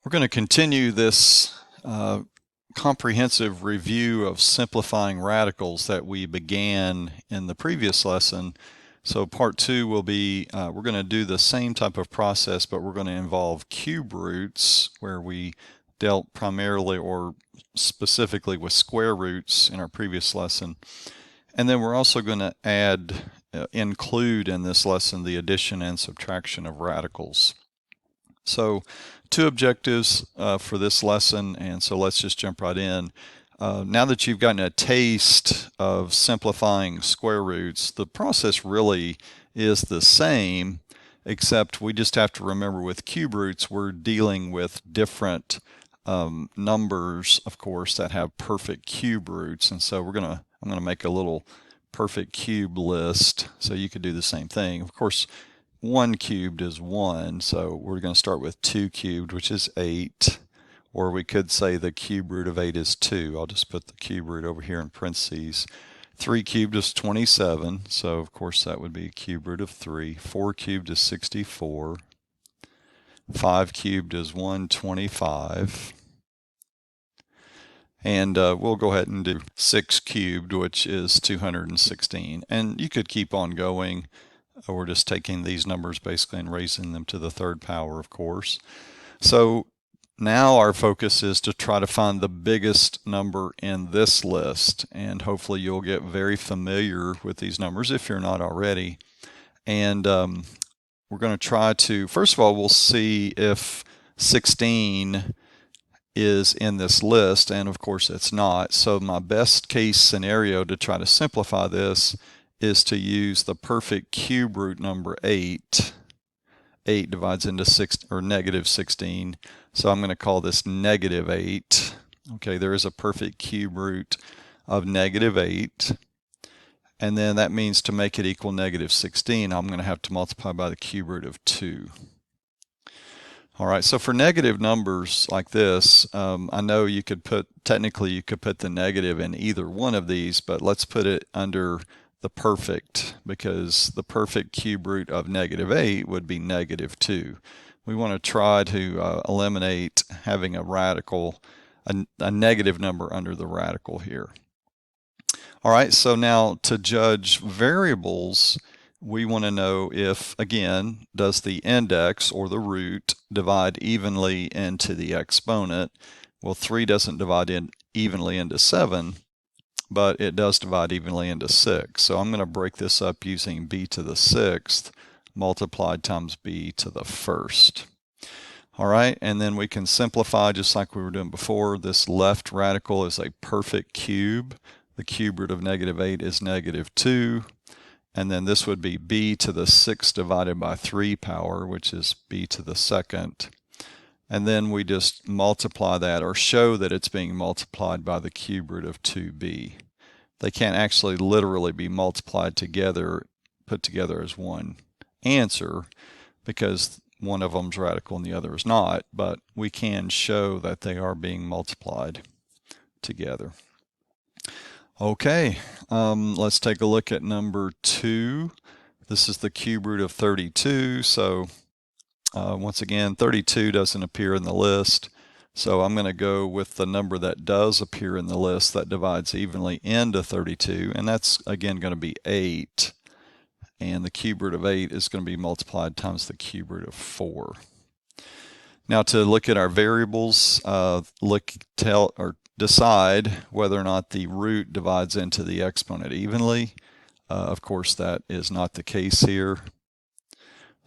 We're going to continue this comprehensive review of simplifying radicals that we began in the previous lesson. So part two will be, we're going to do the same type of process, but we're going to involve cube roots, where we dealt primarily or specifically with square roots in our previous lesson. And then we're also going to include in this lesson the addition and subtraction of radicals. So two objectives for this lesson, and so let's just jump right in. Now that you've gotten a taste of simplifying square roots, the process really is the same, except we just have to remember with cube roots, we're dealing with different numbers, of course, that have perfect cube roots. And so I'm gonna make a little perfect cube list so you could do the same thing. Of course, 1 cubed is 1, so we're going to start with 2 cubed, which is 8. Or we could say the cube root of 8 is 2. I'll just put the cube root over here in parentheses. 3 cubed is 27, so of course that would be cube root of 3. 4 cubed is 64. 5 cubed is 125. And we'll go ahead and do 6 cubed, which is 216. And you could keep on going. We're just taking these numbers basically and raising them to the third power, of course. So now our focus is to try to find the biggest number in this list, and hopefully you'll get very familiar with these numbers if you're not already. And we're going to try to, first of all, we'll see if 16 is in this list, and of course it's not. So my best case scenario to try to simplify this is to use the perfect cube root number 8. 8 divides into 6 or negative 16. So I'm going to call this negative 8. Okay, there is a perfect cube root of negative 8. And then that means to make it equal negative 16, I'm going to have to multiply by the cube root of 2. All right, so for negative numbers like this, I know you could technically you could put the negative in either one of these, but let's put it under the perfect, because the perfect cube root of negative 8 would be negative 2. We want to try to eliminate having a radical, a negative number under the radical here. All right, so now to judge variables, we want to know if, again, does the index or the root divide evenly into the exponent? Well, 3 doesn't divide evenly into 7, but it does divide evenly into 6. So I'm going to break this up using b to the 6th multiplied times b to the 1st. All right, and then we can simplify just like we were doing before. This left radical is a perfect cube. The cube root of negative 8 is negative 2. And then this would be b to the 6th divided by 3 power, which is b to the 2nd. And then we just multiply that, or show that it's being multiplied by the cube root of 2b. They can't actually literally be multiplied together, put together as one answer, because one of them's radical and the other is not, but we can show that they are being multiplied together. Okay, let's take a look at number 2. This is the cube root of 32, so once again, 32 doesn't appear in the list, so I'm going to go with the number that does appear in the list that divides evenly into 32, and that's again going to be 8. And the cube root of 8 is going to be multiplied times the cube root of 4. Now to look at our variables, decide whether or not the root divides into the exponent evenly. Of course, that is not the case here.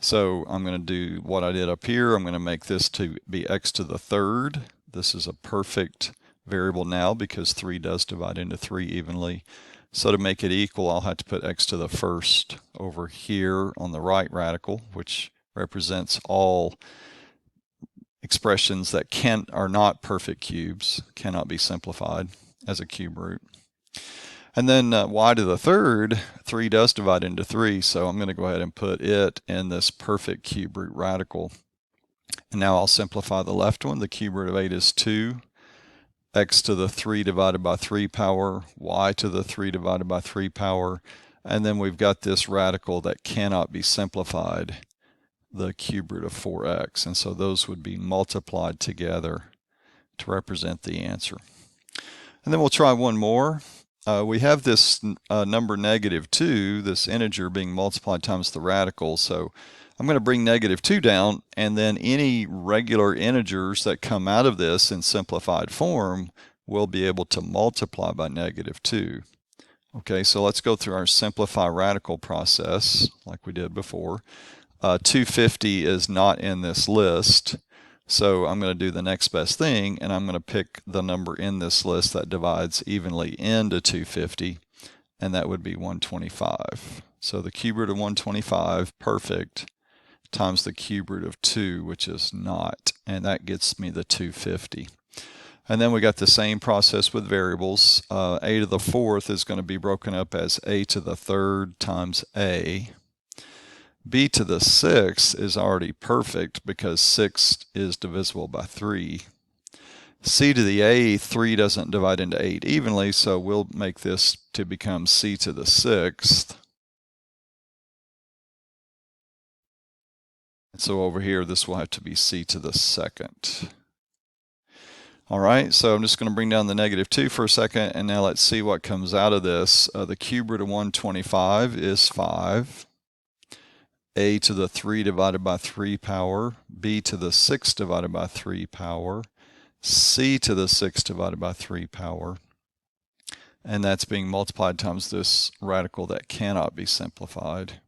So I'm going to do what I did up here. I'm going to make this to be x to the 3rd. This is a perfect variable now because 3 does divide into 3 evenly. So to make it equal, I'll have to put x to the 1st over here on the right radical, which represents all expressions that are not perfect cubes, cannot be simplified as a cube root. And then y to the 3rd, 3 does divide into 3, so I'm going to go ahead and put it in this perfect cube root radical. And now I'll simplify the left one. The cube root of 8 is 2. X to the 3 divided by 3 power, y to the 3 divided by 3 power, and then we've got this radical that cannot be simplified. the cube root of 4x. And so those would be multiplied together to represent the answer. And then we'll try one more. We have this number -2, this integer being multiplied times the radical. So I'm going to bring -2 down, and then any regular integers that come out of this in simplified form will be able to multiply by -2. Okay, so let's go through our simplify radical process like we did before. 250 is not in this list, so I'm going to do the next best thing, and I'm going to pick the number in this list that divides evenly into 250, and that would be 125. So the cube root of 125, perfect, times the cube root of 2, which is not, and that gets me the 250. And then we got the same process with variables. A to the 4th is going to be broken up as a to the 3rd times a. B to the 6th is already perfect because 6 is divisible by 3. C to the 8th, 3 doesn't divide into 8 evenly, so we'll make this to become C to the 6th. And so over here, this will have to be C to the 2nd. All right, so I'm just going to bring down the -2 for a second, and now let's see what comes out of this. The cube root of 125 is 5. A to the 3 divided by 3 power, B to the 6 divided by 3 power, C to the 6 divided by 3 power, and that's being multiplied times this radical that cannot be simplified.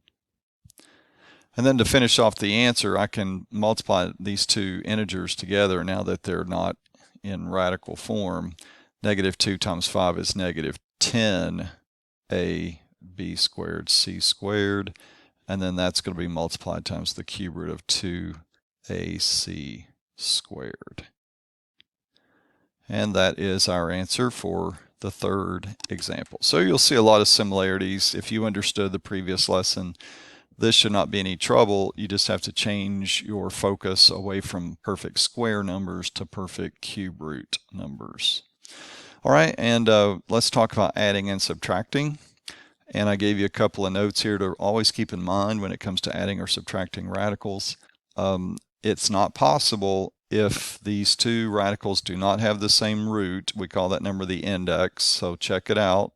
And then to finish off the answer, I can multiply these two integers together now that they're not in radical form. -2 times 5 is -10 ab squared c squared, and then that's going to be multiplied times the cube root of 2ac squared. And that is our answer for the third example. So you'll see a lot of similarities. If you understood the previous lesson, this should not be any trouble. You just have to change your focus away from perfect square numbers to perfect cube root numbers. All right, and let's talk about adding and subtracting. And I gave you a couple of notes here to always keep in mind when it comes to adding or subtracting radicals. It's not possible if these two radicals do not have the same root. We call that number the index, so check it out.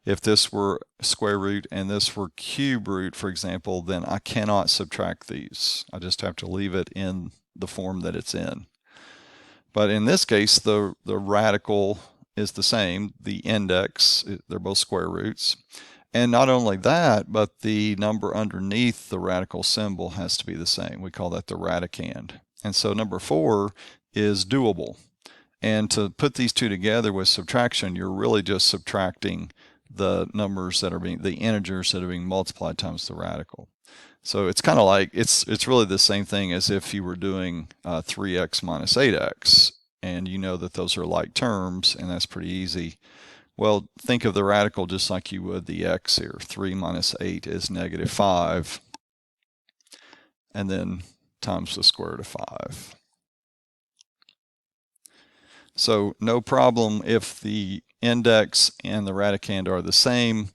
If this were square root and this were cube root, for example, then I cannot subtract these. I just have to leave it in the form that it's in. But in this case, the radical is the same. The index, they're both square roots. And not only that, but the number underneath the radical symbol has to be the same. We call that the radicand. And so number 4 is doable. And to put these two together with subtraction, you're really just subtracting the numbers that are the integers that are being multiplied times the radical. So it's kind of like, it's really the same thing as if you were doing 3x minus 8x, and you know that those are like terms, and that's pretty easy. Well, think of the radical just like you would the x here. 3 minus 8 is -5, and then times the square root of 5. So no problem if the index and the radicand are the same.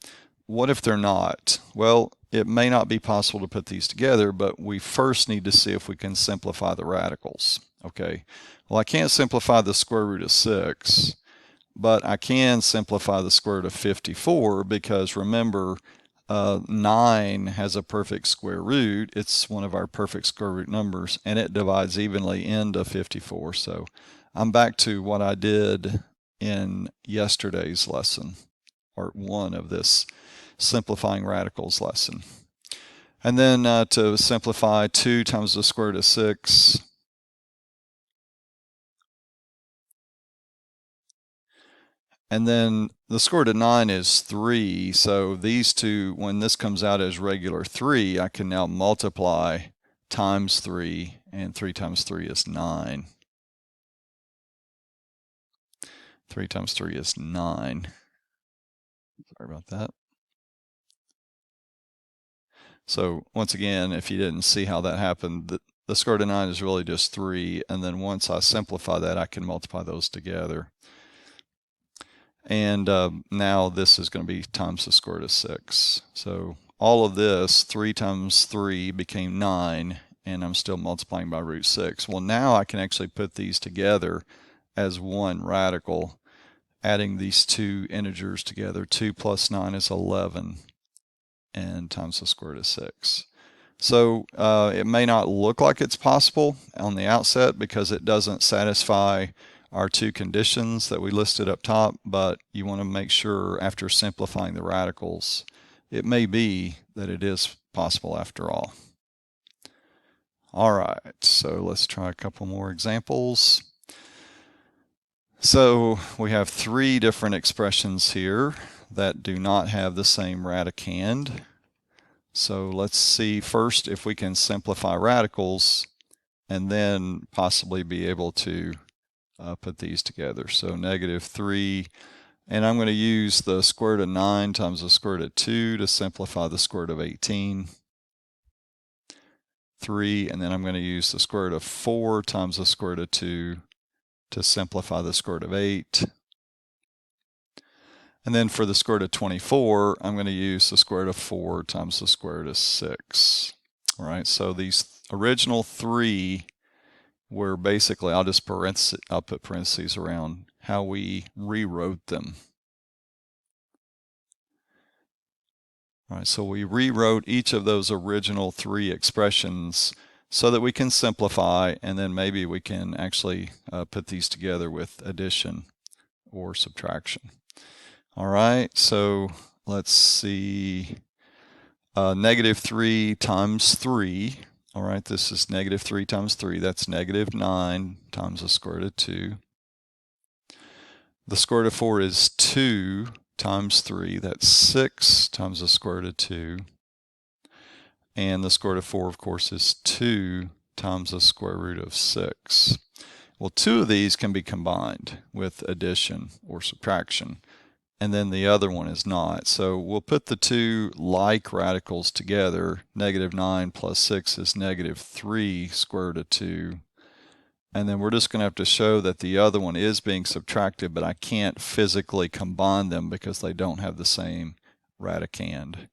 What if they're not? Well, it may not be possible to put these together, but we first need to see if we can simplify the radicals. Okay, well, I can't simplify the square root of 6, but I can simplify the square root of 54 because remember, 9 has a perfect square root. It's one of our perfect square root numbers, and it divides evenly into 54. So I'm back to what I did in yesterday's lesson, part 1 of this simplifying radicals lesson. And then to simplify 2 times the square root of 6, and then the square root of 9 is 3, so these two, when this comes out as regular 3, I can now multiply times 3, and 3 times 3 is 9. 3 times 3 is 9. Sorry about that. So once again, if you didn't see how that happened, the square root of 9 is really just 3, and then once I simplify that, I can multiply those together. And now this is going to be times the square root of 6. So all of this, 3 times 3 became 9, and I'm still multiplying by root 6. Well, now I can actually put these together as one radical, adding these two integers together. 2 plus 9 is 11, and times the square root of 6. So it may not look like it's possible on the outset because it doesn't satisfy our two conditions that we listed up top, but you want to make sure after simplifying the radicals, it may be that it is possible after all. All right, so let's try a couple more examples. So we have three different expressions here that do not have the same radicand. So let's see first if we can simplify radicals and then possibly be able to put these together. So -3, and I'm going to use the square root of 9 times the square root of 2 to simplify the square root of 18. 3, and then I'm going to use the square root of 4 times the square root of 2 to simplify the square root of 8. And then for the square root of 24, I'm going to use the square root of 4 times the square root of 6. All right, so these original three were basically, I'll put parentheses around how we rewrote them. All right, so we rewrote each of those original three expressions so that we can simplify, and then maybe we can actually put these together with addition or subtraction. All right, so let's see. -3 times 3. All right, this is -3 times 3. That's -9 times the square root of 2. The square root of 4 is 2 times 3. That's 6 times the square root of 2. And the square root of 4, of course, is 2 times the square root of 6. Well, two of these can be combined with addition or subtraction, and then the other one is not. So we'll put the two like radicals together. -9 plus 6 is -3 square root of 2. And then we're just going to have to show that the other one is being subtracted, but I can't physically combine them because they don't have the same radicand.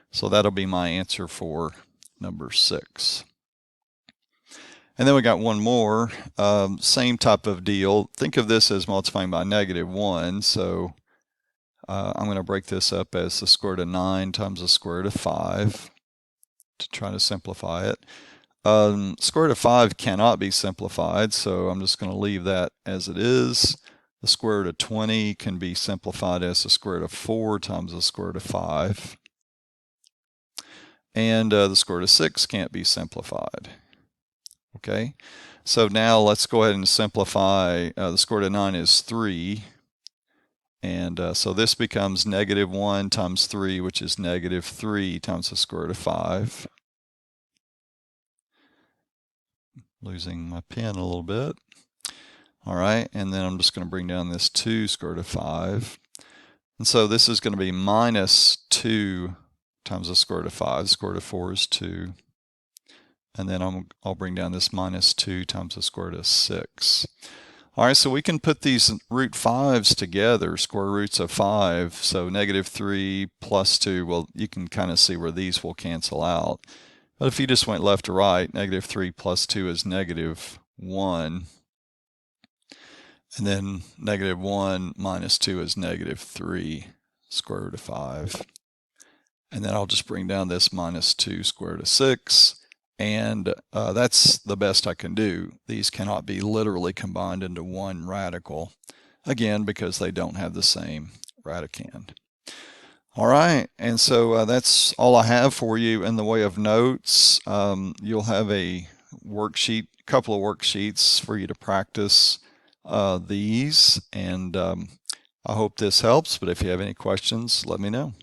So that'll be my answer for number 6. And then we got one more, same type of deal. Think of this as multiplying by -1. So I'm going to break this up as the square root of 9 times the square root of 5 to try to simplify it. Square root of 5 cannot be simplified, so I'm just going to leave that as it is. The square root of 20 can be simplified as the square root of 4 times the square root of 5. And the square root of 6 can't be simplified. Okay, so now let's go ahead and simplify. The square root of 9 is 3. And so this becomes -1 times 3, which is -3 times the square root of 5. Losing my pen a little bit. All right, and then I'm just going to bring down this 2 square root of 5. And so this is going to be -2 times the square root of 5. The square root of 4 is 2. And then I'll bring down this -2 times the square root of 6. All right, so we can put these root 5s together, square roots of 5. So -3 plus 2, well, you can kind of see where these will cancel out. But if you just went left to right, -3 plus 2 is -1. And then -1 minus 2 is -3 square root of 5. And then I'll just bring down this -2 square root of 6. And that's the best I can do. These cannot be literally combined into one radical, again, because they don't have the same radicand. All right, and so that's all I have for you in the way of notes. You'll have a worksheet, couple of worksheets for you to practice these, and I hope this helps, but if you have any questions, let me know.